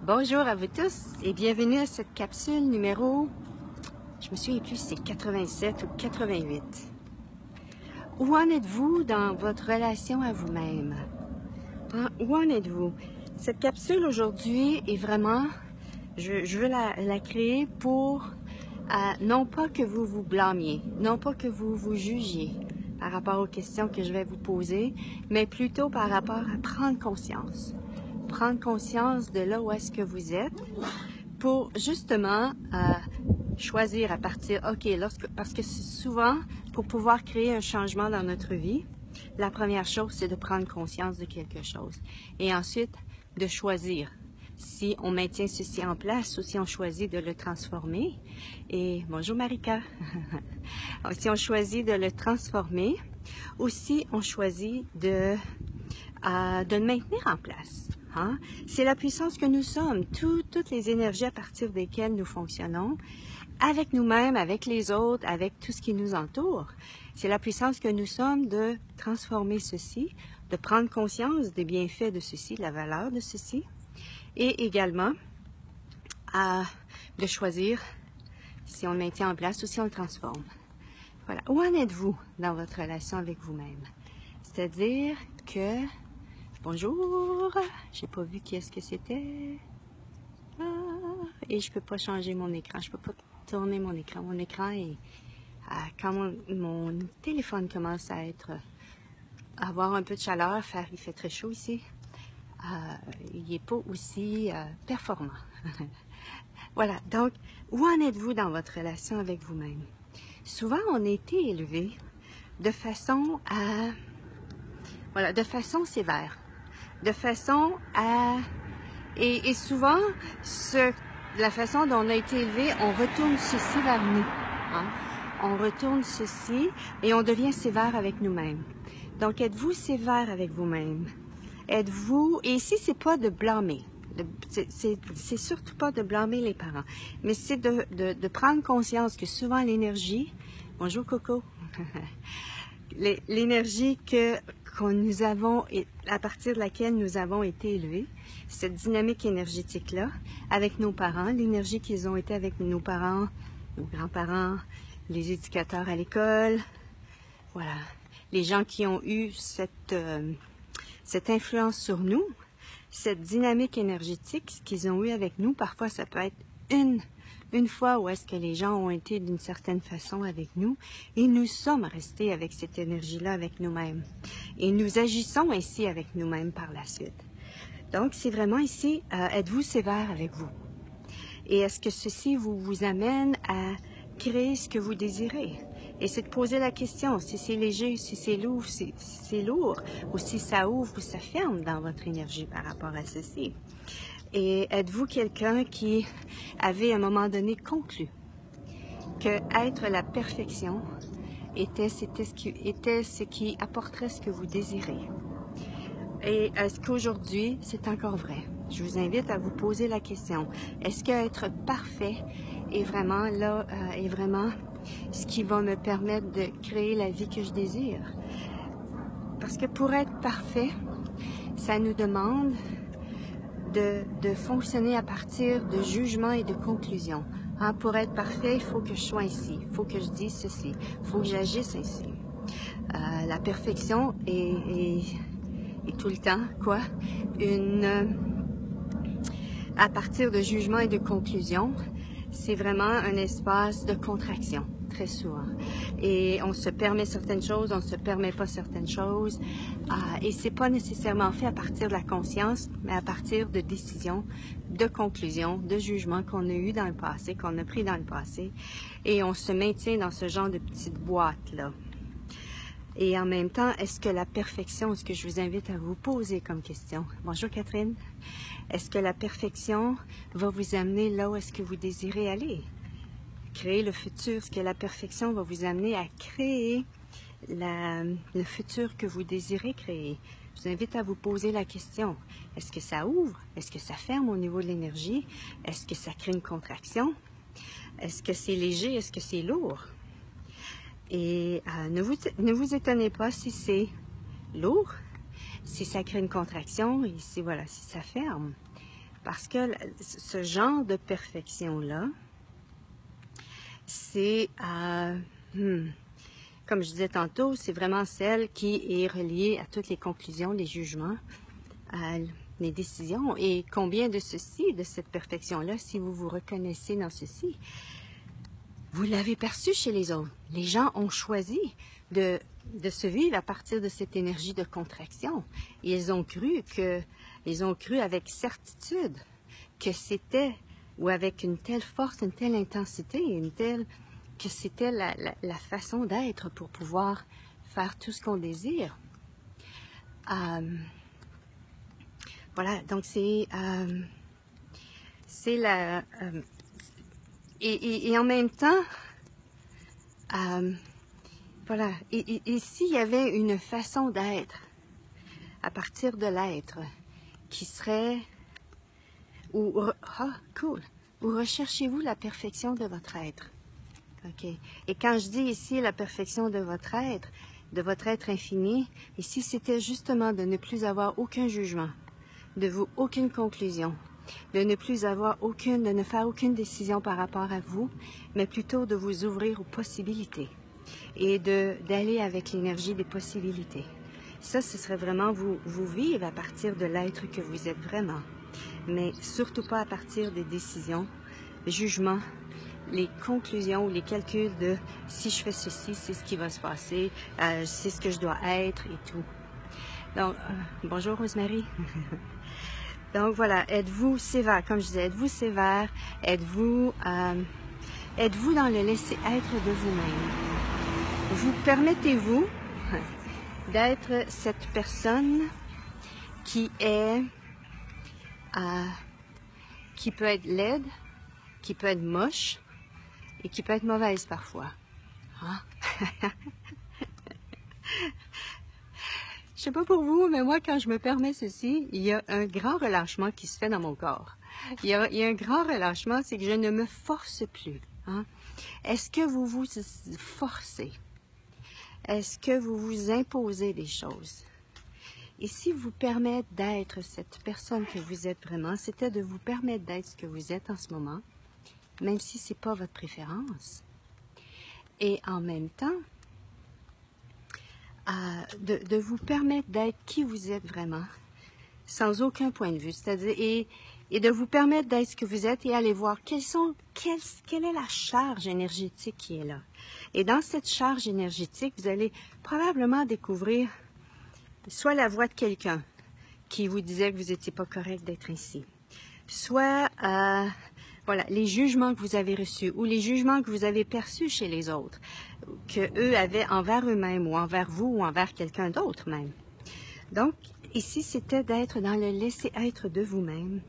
Bonjour à vous tous et bienvenue à cette capsule numéro, je me souviens plus si c'est 87 ou 88. Où en êtes-vous dans votre relation à vous-même? Où en êtes-vous? Cette capsule aujourd'hui est vraiment, je veux la créer pour non pas que vous vous blâmiez, non pas que vous vous jugiez par rapport aux questions que je vais vous poser, mais plutôt par rapport à prendre conscience. Prendre conscience de là où est-ce que vous êtes pour justement choisir à partir, parce que souvent, pour pouvoir créer un changement dans notre vie, la première chose, c'est de prendre conscience de quelque chose. Et ensuite, de choisir si on maintient ceci en place ou si on choisit de le transformer. Et bonjour Marika! Si on choisit de le transformer ou si on choisit de le maintenir en place. Hein? C'est la puissance que nous sommes, toutes les énergies à partir desquelles nous fonctionnons, avec nous-mêmes, avec les autres, avec tout ce qui nous entoure. C'est la puissance que nous sommes de transformer ceci, de prendre conscience des bienfaits de ceci, de la valeur de ceci, et également de choisir si on le maintient en place ou si on le transforme. Voilà. Où en êtes-vous dans votre relation avec vous-même? C'est-à-dire que bonjour, j'ai pas vu qui est-ce que c'était. Et je peux pas changer mon écran, je peux pas tourner mon écran. Mon écran est quand mon téléphone commence à avoir un peu de chaleur, il fait très chaud ici. Il n'est pas aussi performant. Voilà, donc où en êtes-vous dans votre relation avec vous-même? Souvent, on a été élevé de façon de façon sévère. De façon et souvent, la façon dont on a été élevé, on retourne ceci vers nous. Hein? On retourne ceci et on devient sévère avec nous-mêmes. Donc, êtes-vous sévère avec vous-même? Êtes-vous... Et ici, c'est pas de blâmer. C'est surtout pas de blâmer les parents. Mais c'est de prendre conscience que souvent l'énergie... Bonjour Coco! L'énergie que nous avons, à partir de laquelle nous avons été élevés, cette dynamique énergétique-là, avec nos parents, l'énergie qu'ils ont été avec nos parents, nos grands-parents, les éducateurs à l'école, voilà, les gens qui ont eu cette influence sur nous, cette dynamique énergétique qu'ils ont eu avec nous, parfois ça peut être une fois où est-ce que les gens ont été d'une certaine façon avec nous et nous sommes restés avec cette énergie-là avec nous-mêmes. Et nous agissons ainsi avec nous-mêmes par la suite. Donc, c'est vraiment ici, êtes-vous sévère avec vous? Et est-ce que ceci vous amène à créer ce que vous désirez? Et c'est de poser la question, si c'est léger, si c'est lourd, si c'est lourd, ou si ça ouvre ou ça ferme dans votre énergie par rapport à ceci. Et êtes-vous quelqu'un qui avait à un moment donné conclu que être la perfection était ce qui apporterait ce que vous désirez? Et est-ce qu'aujourd'hui, c'est encore vrai? Je vous invite à vous poser la question. Est-ce qu'être parfait est vraiment ce qui va me permettre de créer la vie que je désire? Parce que pour être parfait, ça nous demande de fonctionner à partir de jugements et de conclusions. Hein, pour être parfait, il faut que je sois ici, il faut que je dise ceci, il faut que j'agisse ainsi. La perfection est tout le temps, à partir de jugements et de conclusions, c'est vraiment un espace de contraction, très souvent. Et on se permet certaines choses, on ne se permet pas certaines choses. Et c'est pas nécessairement fait à partir de la conscience, mais à partir de décisions, de conclusions, de jugements qu'on a eu dans le passé, qu'on a pris dans le passé. Et on se maintient dans ce genre de petite boîte-là. Et en même temps, est-ce que la perfection, ce que je vous invite à vous poser comme question? Bonjour Catherine. Est-ce que la perfection va vous amener là où est-ce que vous désirez aller? Créer le futur, est-ce que la perfection va vous amener à créer le futur que vous désirez créer? Je vous invite à vous poser la question. Est-ce que ça ouvre? Est-ce que ça ferme au niveau de l'énergie? Est-ce que ça crée une contraction? Est-ce que c'est léger? Est-ce que c'est lourd? Et ne vous étonnez pas si c'est lourd, si ça crée une contraction et si ça ferme. Parce que ce genre de perfection-là, c'est, comme je disais tantôt, c'est vraiment celle qui est reliée à toutes les conclusions, les jugements, les décisions. Et combien de ceci, de cette perfection-là, si vous vous reconnaissez dans ceci, vous l'avez perçu chez les autres. Les gens ont choisi de se vivre à partir de cette énergie de contraction. Et ils ont cru avec certitude que c'était, ou avec une telle force, une telle intensité, que c'était la façon d'être pour pouvoir faire tout ce qu'on désire. Voilà, donc c'est la... et en même temps, voilà, et s'il y avait une façon d'être, à partir de l'être, qui serait, cool, où recherchez-vous la perfection de votre être? OK. Et quand je dis ici la perfection de votre être infini, ici c'était justement de ne plus avoir aucun jugement, aucune conclusion, de ne faire aucune décision par rapport à vous, mais plutôt de vous ouvrir aux possibilités et d'aller avec l'énergie des possibilités. Ça, ce serait vraiment vous vivre à partir de l'être que vous êtes vraiment, mais surtout pas à partir des décisions, des jugements, les conclusions ou les calculs de si je fais ceci, c'est ce qui va se passer, c'est ce que je dois être et tout. Donc, bonjour Rosemary. Donc voilà, êtes-vous sévère, comme je disais, êtes-vous sévère, êtes-vous dans le laisser-être de vous-même? Vous permettez-vous d'être cette personne qui peut être laide, qui peut être moche et qui peut être mauvaise parfois. Hein? Je sais pas pour vous, mais moi, quand je me permets ceci, il y a un grand relâchement qui se fait dans mon corps. Il y a un grand relâchement, c'est que je ne me force plus. Hein? Est-ce que vous vous forcez? Est-ce que vous vous imposez des choses? Et si vous permettez d'être cette personne que vous êtes vraiment, c'était de vous permettre d'être ce que vous êtes en ce moment, même si ce n'est pas votre préférence. Et en même temps, de vous permettre d'être qui vous êtes vraiment, sans aucun point de vue, c'est-à-dire, et de vous permettre d'être ce que vous êtes et aller voir quelle est la charge énergétique qui est là. Et dans cette charge énergétique, vous allez probablement découvrir soit la voix de quelqu'un qui vous disait que vous n'étiez pas correct d'être ainsi, soit voilà, les jugements que vous avez reçus ou les jugements que vous avez perçus chez les autres, que eux avaient envers eux-mêmes ou envers vous ou envers quelqu'un d'autre même. Donc, ici, c'était d'être dans le laisser-être de vous-même,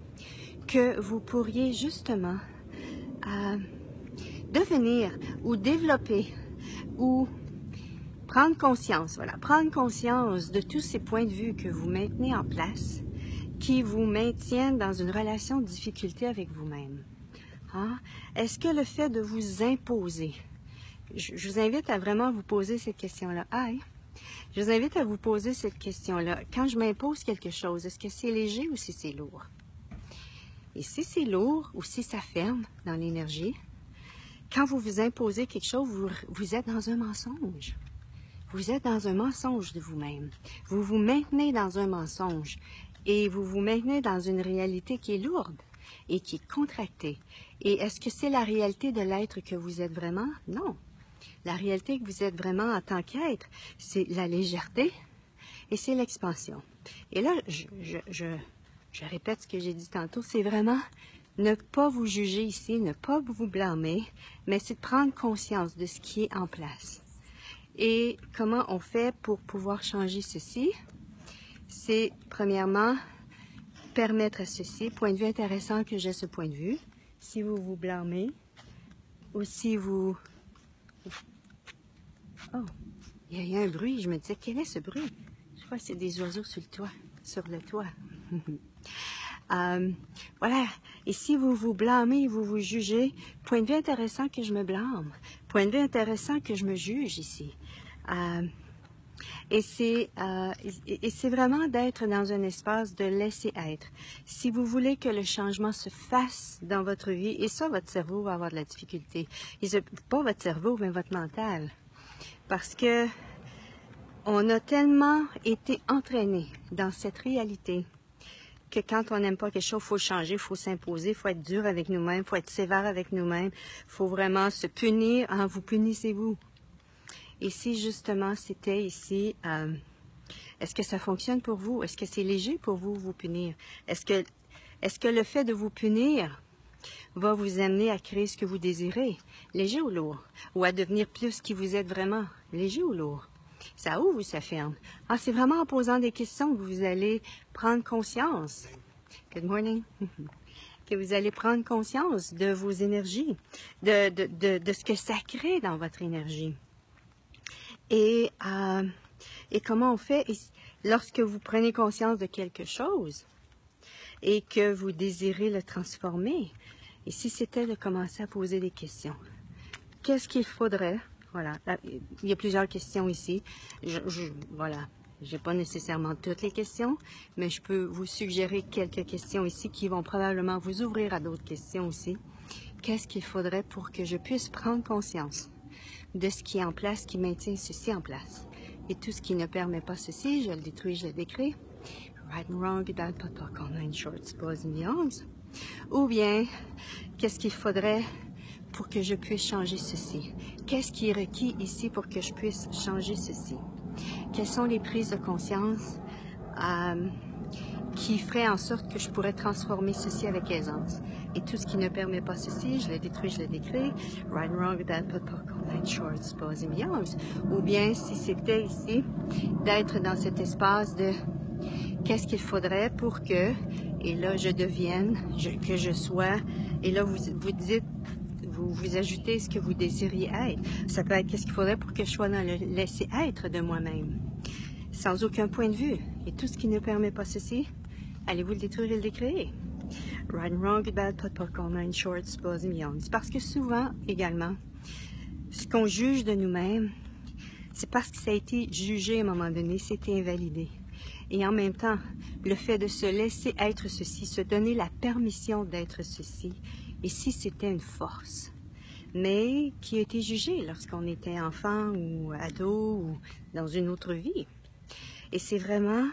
que vous pourriez justement devenir ou développer ou prendre conscience, voilà, prendre conscience de tous ces points de vue que vous maintenez en place, qui vous maintiennent dans une relation de difficulté avec vous-même. Hein? Est-ce que le fait de vous imposer, je vous invite à vraiment vous poser cette question-là. Je vous invite à vous poser cette question-là. Quand je m'impose quelque chose, est-ce que c'est léger ou si c'est lourd? Et si c'est lourd ou si ça ferme dans l'énergie, quand vous vous imposez quelque chose, vous êtes dans un mensonge. Vous êtes dans un mensonge de vous-même. Vous vous maintenez dans un mensonge et vous vous maintenez dans une réalité qui est lourde et qui est contractée. Et est-ce que c'est la réalité de l'être que vous êtes vraiment? Non. La réalité que vous êtes vraiment en tant qu'être, c'est la légèreté et c'est l'expansion. Et là, je répète ce que j'ai dit tantôt, c'est vraiment ne pas vous juger ici, ne pas vous blâmer, mais c'est de prendre conscience de ce qui est en place. Et comment on fait pour pouvoir changer ceci? C'est, premièrement, permettre à ceci, point de vue intéressant que j'ai ce point de vue, si vous vous blâmez, ou si vous... Oh, il y a un bruit, je me disais, quel est ce bruit? Je crois que c'est des oiseaux sur le toit. Voilà, et si vous vous blâmez, vous vous jugez, point de vue intéressant que je me blâme, point de vue intéressant que je me juge ici. Et c'est vraiment d'être dans un espace de laisser être. Si vous voulez que le changement se fasse dans votre vie, et ça, votre cerveau va avoir de la difficulté. Et pas votre cerveau, mais votre mental. Parce que on a tellement été entraîné dans cette réalité que quand on n'aime pas quelque chose, il faut changer, il faut s'imposer, il faut être dur avec nous-mêmes, il faut être sévère avec nous-mêmes, il faut vraiment se punir. Hein, vous punissez-vous. Et si justement c'était ici, est-ce que ça fonctionne pour vous? Est-ce que c'est léger pour vous, vous punir? Est-ce que le fait de vous punir va vous amener à créer ce que vous désirez? Léger ou lourd? Ou à devenir plus qui vous êtes vraiment? Léger ou lourd? Ça ouvre ou ça ferme? Ah, c'est vraiment en posant des questions que vous allez prendre conscience. Good morning. Que vous allez prendre conscience de vos énergies, de ce que ça crée dans votre énergie. Et comment on fait lorsque vous prenez conscience de quelque chose et que vous désirez le transformer? Et si c'était de commencer à poser des questions. Qu'est-ce qu'il faudrait? Voilà, il y a plusieurs questions ici. Voilà, je n'ai pas nécessairement toutes les questions, mais je peux vous suggérer quelques questions ici qui vont probablement vous ouvrir à d'autres questions aussi. Qu'est-ce qu'il faudrait pour que je puisse prendre conscience de ce qui est en place, qui maintient ceci en place? Et tout ce qui ne permet pas ceci, je le détruis, je le décris. Right and wrong, good, bad, pot, pot, all nine shorts, boys and beyonds. Ou bien, qu'est-ce qu'il faudrait pour que je puisse changer ceci? Qu'est-ce qui est requis ici pour que je puisse changer ceci? Quelles sont les prises de conscience qui feraient en sorte que je pourrais transformer ceci avec aisance? Et tout ce qui ne permet pas ceci, je le détruis, je le décris. Right and wrong, bad, pot, pot, all nine shorts, boys and beyonds. Ou bien, si c'était ici, d'être dans cet espace de qu'est-ce qu'il faudrait pour que, et là, je devienne, que je sois, et là, vous dites, vous ajoutez ce que vous désiriez être. Ça peut être qu'est-ce qu'il faudrait pour que je sois dans le laisser-être de moi-même, sans aucun point de vue. Et tout ce qui ne permet pas ceci, allez-vous le détruire et le décréer. Right and wrong, good, bad, pot, pot, all nine shorts, boys and beyonds. Parce que souvent, également, ce qu'on juge de nous-mêmes, c'est parce que ça a été jugé à un moment donné, c'était invalidé. Et en même temps, le fait de se laisser être ceci, se donner la permission d'être ceci, et si c'était une force, mais qui a été jugée lorsqu'on était enfant ou ado ou dans une autre vie. Et c'est vraiment,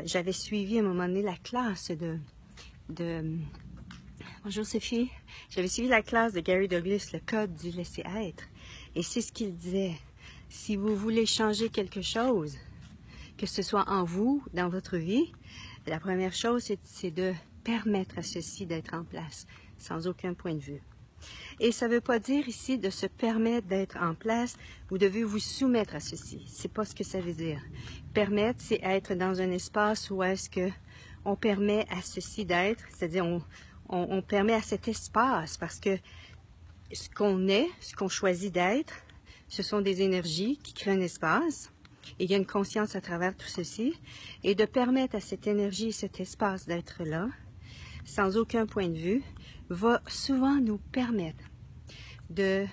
j'avais suivi à un moment donné la classe bonjour Sophie, j'avais suivi la classe de Gary Douglas, le code du laisser-être. Et c'est ce qu'il disait, si vous voulez changer quelque chose, que ce soit en vous, dans votre vie, la première chose, c'est de permettre à ceci d'être en place, sans aucun point de vue. Et ça ne veut pas dire ici de se permettre d'être en place, vous devez vous soumettre à ceci. C'est pas ce que ça veut dire. Permettre, c'est être dans un espace où est-ce que on permet à ceci d'être, c'est-à-dire on permet à cet espace, parce que ce qu'on est, ce qu'on choisit d'être, ce sont des énergies qui créent un espace. Et il y a une conscience à travers tout ceci, et de permettre à cette énergie, cet espace d'être là, sans aucun point de vue, va souvent nous permettre de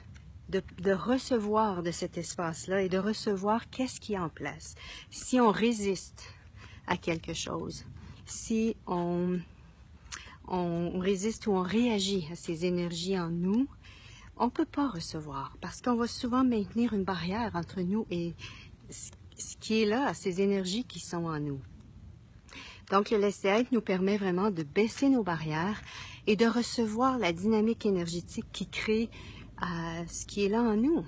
recevoir de cet espace-là et de recevoir qu'est-ce qui est en place. Si on résiste à quelque chose, si on résiste ou on réagit à ces énergies en nous, on ne peut pas recevoir, parce qu'on va souvent maintenir une barrière entre nous et ce qui est là, ces énergies qui sont en nous. Donc, le laisser-être nous permet vraiment de baisser nos barrières et de recevoir la dynamique énergétique qui crée ce qui est là en nous.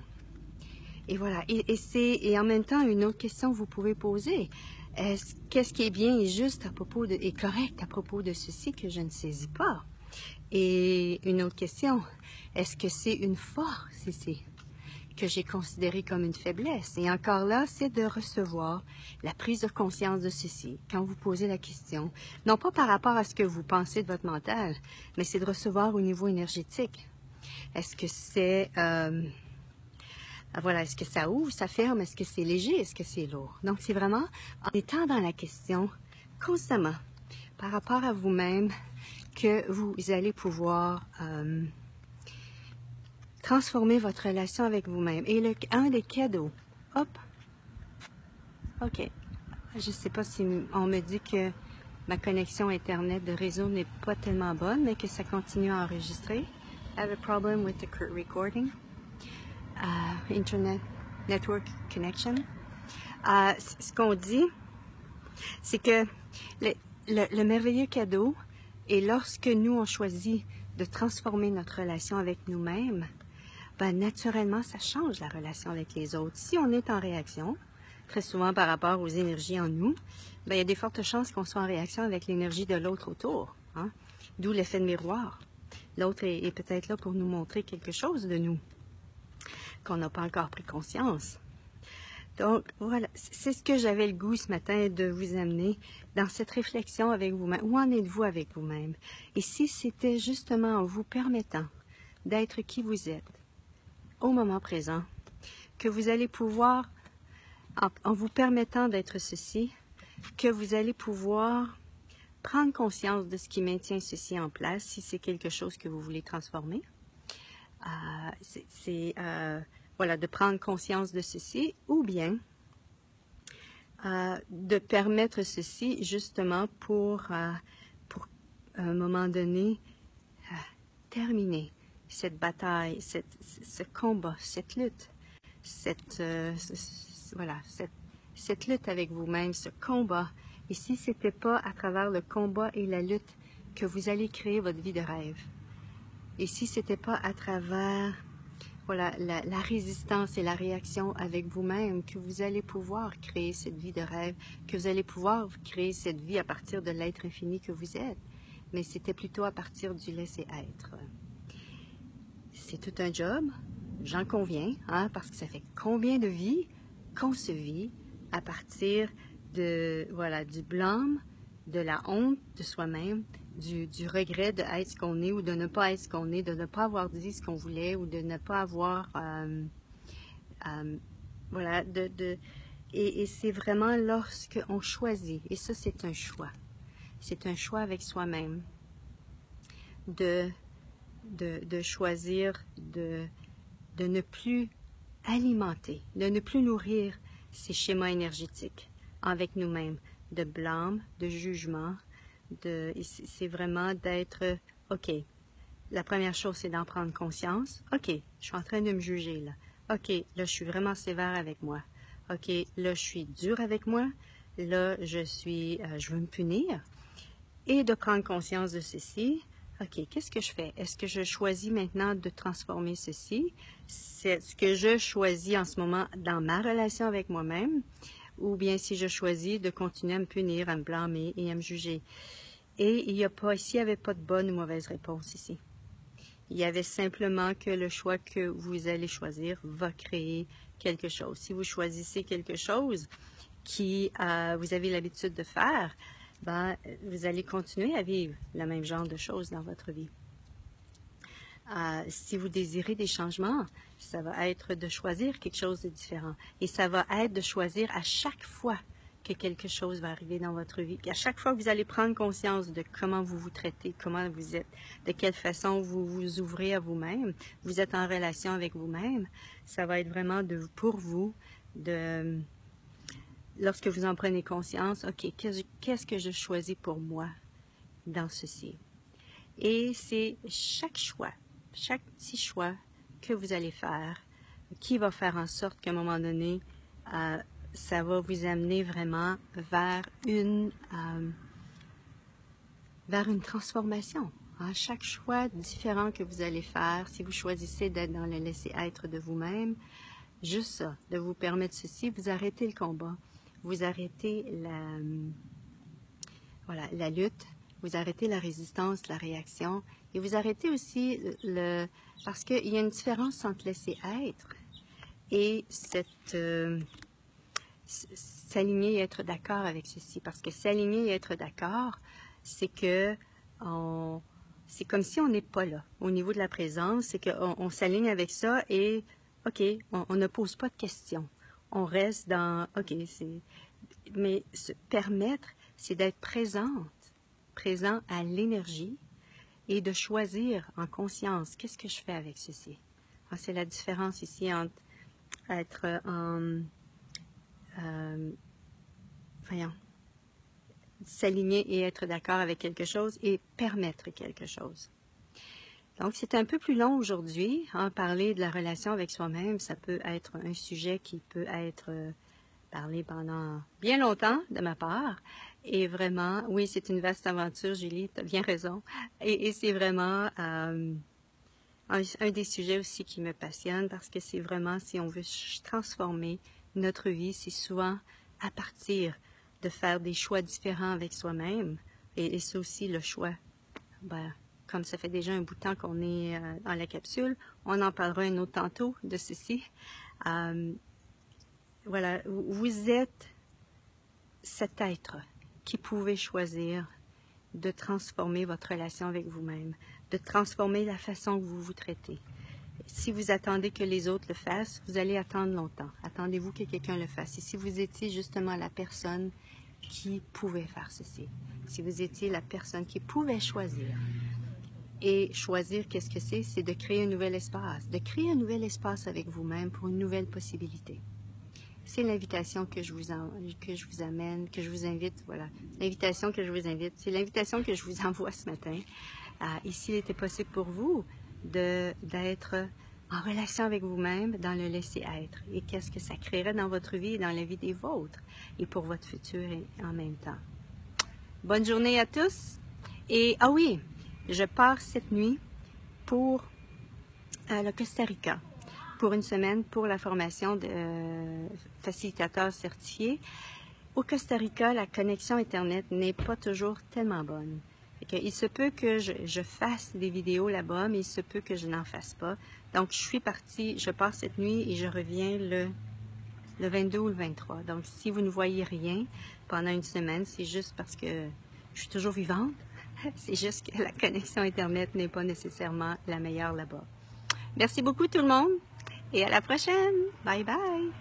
Et voilà. Et en même temps, une autre question que vous pouvez poser. Qu'est-ce qui est bien et juste et correct à propos de ceci que je ne saisis pas? Et une autre question. Est-ce que c'est une force ici que j'ai considéré comme une faiblesse? Et encore là, c'est de recevoir la prise de conscience de ceci, quand vous posez la question. Non pas par rapport à ce que vous pensez de votre mental, mais c'est de recevoir au niveau énergétique. Est-ce que c'est... voilà, est-ce que ça ouvre, ça ferme, est-ce que c'est léger, est-ce que c'est lourd? Donc, c'est vraiment en étant dans la question constamment, par rapport à vous-même, que vous allez pouvoir... transformer votre relation avec vous-même. Et un des cadeaux, hop, OK. Je sais pas si on me dit que ma connexion Internet de réseau n'est pas tellement bonne, mais que ça continue à enregistrer. I have a problem with the recording. Internet network connection. Ce qu'on dit, c'est que le merveilleux cadeau est lorsque nous, on choisit de transformer notre relation avec nous-mêmes, ben, naturellement, ça change la relation avec les autres. Si on est en réaction, très souvent par rapport aux énergies en nous, ben, il y a des fortes chances qu'on soit en réaction avec l'énergie de l'autre autour. Hein? D'où l'effet de miroir. L'autre est peut-être là pour nous montrer quelque chose de nous qu'on n'a pas encore pris conscience. Donc, voilà, c'est ce que j'avais le goût ce matin de vous amener dans cette réflexion avec vous-même. Où en êtes-vous avec vous-même? Et si c'était justement en vous permettant d'être qui vous êtes au moment présent, que vous allez pouvoir, en vous permettant d'être ceci, que vous allez pouvoir prendre conscience de ce qui maintient ceci en place, si c'est quelque chose que vous voulez transformer. Voilà, de prendre conscience de ceci, ou bien de permettre ceci justement pour à un moment donné, terminer cette bataille, ce combat, cette lutte, cette lutte avec vous-même, ce combat. Et si ce n'était pas à travers le combat et la lutte que vous allez créer votre vie de rêve, et si ce n'était pas à travers voilà, la résistance et la réaction avec vous-même que vous allez pouvoir créer cette vie de rêve, que vous allez pouvoir créer cette vie à partir de l'être infini que vous êtes. Mais c'était plutôt à partir du laisser-être. C'est tout un job, j'en conviens, hein, parce que ça fait combien de vies qu'on se vit à partir de, voilà, du blâme, de la honte de soi-même, du regret de être ce qu'on est ou de ne pas être ce qu'on est, de ne pas avoir dit ce qu'on voulait ou de ne pas avoir... voilà, et c'est vraiment lorsqu'on choisit, et ça c'est un choix avec soi-même, de choisir de ne plus alimenter, de ne plus nourrir ces schémas énergétiques avec nous-mêmes, de blâme, de jugement, c'est vraiment d'être, OK, la première chose, c'est d'en prendre conscience. OK, je suis en train de me juger, là. OK, là, je suis vraiment sévère avec moi. OK, là, je suis dur avec moi. Là, je veux me punir. Et de prendre conscience de ceci. OK, qu'est-ce que je fais? Est-ce que je choisis maintenant de transformer ceci? C'est ce que je choisis en ce moment dans ma relation avec moi-même, ou bien si je choisis de continuer à me punir, à me blâmer et à me juger. Et il n'y avait pas de bonne ou mauvaise réponse ici. Il y avait simplement que le choix que vous allez choisir va créer quelque chose. Si vous choisissez quelque chose qui vous avez l'habitude de faire, ben, vous allez continuer à vivre le même genre de choses dans votre vie. Si vous désirez des changements, ça va être de choisir quelque chose de différent. Et ça va être de choisir à chaque fois que quelque chose va arriver dans votre vie. À chaque fois que vous allez prendre conscience de comment vous vous traitez, comment vous êtes, de quelle façon vous vous ouvrez à vous-même, vous êtes en relation avec vous-même, ça va être vraiment pour vous lorsque vous en prenez conscience, OK, qu'est-ce que je choisis pour moi dans ceci? Et c'est chaque petit choix que vous allez faire, qui va faire en sorte qu'à un moment donné, ça va vous amener vraiment vers une transformation. Hein? Chaque choix différent que vous allez faire, si vous choisissez d'être dans le laisser-être de vous-même, juste ça, de vous permettre ceci, vous arrêtez le combat, vous arrêtez la lutte, vous arrêtez la résistance, la réaction, et vous arrêtez aussi parce qu'il y a une différence entre laisser-être et s'aligner et être d'accord avec ceci. Parce que s'aligner et être d'accord, c'est que c'est comme si on n'est pas là. Au niveau de la présence, c'est qu'on s'aligne avec ça et, OK, on ne pose pas de questions. On reste dans, OK, mais se permettre, c'est d'être présent à l'énergie et de choisir en conscience, qu'est-ce que je fais avec ceci? C'est la différence ici entre être voyons, s'aligner et être d'accord avec quelque chose et permettre quelque chose. Donc, c'est un peu plus long aujourd'hui. Parler de la relation avec soi-même, ça peut être un sujet qui peut être parlé pendant bien longtemps de ma part. Et vraiment, oui, c'est une vaste aventure, Julie, tu as bien raison. Et c'est vraiment un des sujets aussi qui me passionne parce que c'est vraiment, si on veut transformer notre vie, c'est souvent à partir de faire des choix différents avec soi-même. Et c'est aussi le choix, comme ça fait déjà un bout de temps qu'on est dans la capsule, on en parlera un autre tantôt de ceci. Voilà, vous êtes cet être qui pouvait choisir de transformer votre relation avec vous-même, de transformer la façon que vous vous traitez. Si vous attendez que les autres le fassent, vous allez attendre longtemps. Attendez-vous que quelqu'un le fasse. Et si vous étiez justement la personne qui pouvait faire ceci, si vous étiez la personne qui pouvait choisir, et choisir, qu'est-ce que c'est? C'est de créer un nouvel espace, de créer un nouvel espace avec vous-même pour une nouvelle possibilité. C'est l'invitation que je vous amène, que je vous invite, voilà. L'invitation que je vous invite, c'est l'invitation que je vous envoie ce matin. Et s'il était possible pour vous d'être en relation avec vous-même, dans le laisser-être. Et qu'est-ce que ça créerait dans votre vie et dans la vie des vôtres, et pour votre futur en même temps. Bonne journée à tous. Et, ah oui, je pars cette nuit pour le Costa Rica, pour une semaine, pour la formation de facilitateur certifié. Au Costa Rica, la connexion Internet n'est pas toujours tellement bonne. Il se peut que je fasse des vidéos là-bas, mais il se peut que je n'en fasse pas. Donc, je pars cette nuit et je reviens le 22 ou le 23. Donc, si vous ne voyez rien pendant une semaine, c'est juste parce que je suis toujours vivante. C'est juste que la connexion Internet n'est pas nécessairement la meilleure là-bas. Merci beaucoup tout le monde et à la prochaine. Bye bye.